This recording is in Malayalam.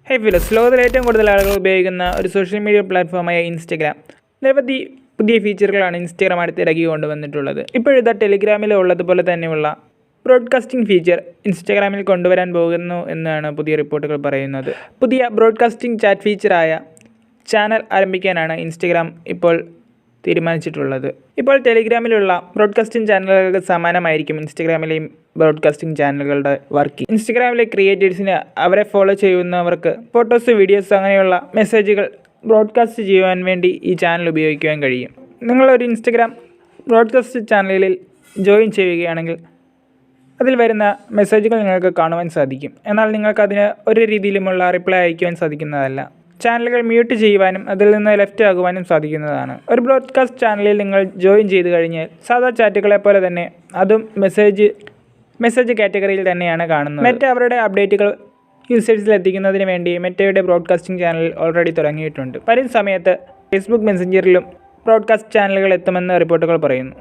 ഹൈ ഫിലസ് ലോകത്തിൽ ഏറ്റവും കൂടുതൽ ആളുകൾ ഉപയോഗിക്കുന്ന ഒരു സോഷ്യൽ മീഡിയ പ്ലാറ്റ്ഫോമായ ഇൻസ്റ്റഗ്രാം നിരവധി പുതിയ ഫീച്ചറുകളാണ് ഇൻസ്റ്റഗ്രാം അടുത്ത് ഇറക്കി കൊണ്ടുവന്നിട്ടുള്ളത്. ഇപ്പോഴത്തെ ടെലിഗ്രാമിൽ ഉള്ളതുപോലെ തന്നെയുള്ള ബ്രോഡ്കാസ്റ്റിംഗ് ഫീച്ചർ ഇൻസ്റ്റഗ്രാമിൽ കൊണ്ടുവരാൻ പോകുന്നു എന്നാണ് പുതിയ റിപ്പോർട്ടുകൾ പറയുന്നത്. പുതിയ ബ്രോഡ്കാസ്റ്റിംഗ് ചാറ്റ് ഫീച്ചറായ ചാനൽ ആരംഭിക്കാനാണ് ഇൻസ്റ്റഗ്രാം ഇപ്പോൾ തീരുമാനിച്ചിട്ടുള്ളത്. ഇപ്പോൾ ടെലിഗ്രാമിലുള്ള ബ്രോഡ്കാസ്റ്റിംഗ് ചാനലുകൾക്ക് സമാനമായിരിക്കും ഇൻസ്റ്റഗ്രാമിലെയും ബ്രോഡ്കാസ്റ്റിംഗ് ചാനലുകളുടെ വർക്ക്. ഇൻസ്റ്റഗ്രാമിലെ ക്രിയേറ്റേഴ്സിന് അവരെ ഫോളോ ചെയ്യുന്നവർക്ക് ഫോട്ടോസ്, വീഡിയോസ് അങ്ങനെയുള്ള മെസ്സേജുകൾ ബ്രോഡ്കാസ്റ്റ് ചെയ്യുവാൻ വേണ്ടി ഈ ചാനൽ ഉപയോഗിക്കുവാൻ കഴിയും. നിങ്ങളൊരു ഇൻസ്റ്റഗ്രാം ബ്രോഡ്കാസ്റ്റ് ചാനലിൽ ജോയിൻ ചെയ്യുകയാണെങ്കിൽ അതിൽ വരുന്ന മെസ്സേജുകൾ നിങ്ങൾക്ക് കാണുവാൻ സാധിക്കും. എന്നാൽ നിങ്ങൾക്കതിന് ഒരു രീതിയിലുമുള്ള റിപ്ലൈ അയക്കുവാൻ സാധിക്കുന്നതല്ല. ചാനലുകൾ മ്യൂട്ട് ചെയ്യുവാനും അതിൽ നിന്ന് ലെഫ്റ്റ് ആകുവാനും സാധിക്കുന്നതാണ്. ഒരു ബ്രോഡ്കാസ്റ്റ് ചാനലിൽ നിങ്ങൾ ജോയിൻ ചെയ്ത് കഴിഞ്ഞാൽ സാധാ ചാറ്റുകളെ പോലെ തന്നെ അതും മെസ്സേജ് കാറ്റഗറിയിൽ തന്നെയാണ് കാണുന്നത്. മെറ്റ അവരുടെ അപ്ഡേറ്റുകൾ യൂസേഴ്സിൽ എത്തിക്കുന്നതിന് വേണ്ടി മെറ്റയുടെ ബ്രോഡ്കാസ്റ്റിംഗ് ചാനൽ ഓൾറെഡി തുടങ്ങിയിട്ടുണ്ട്. വരും സമയത്ത് ഫേസ്ബുക്ക് മെസ്സഞ്ചറിലും ബ്രോഡ്കാസ്റ്റ് ചാനലുകൾ എത്തുമെന്ന് റിപ്പോർട്ടുകൾ പറയുന്നു.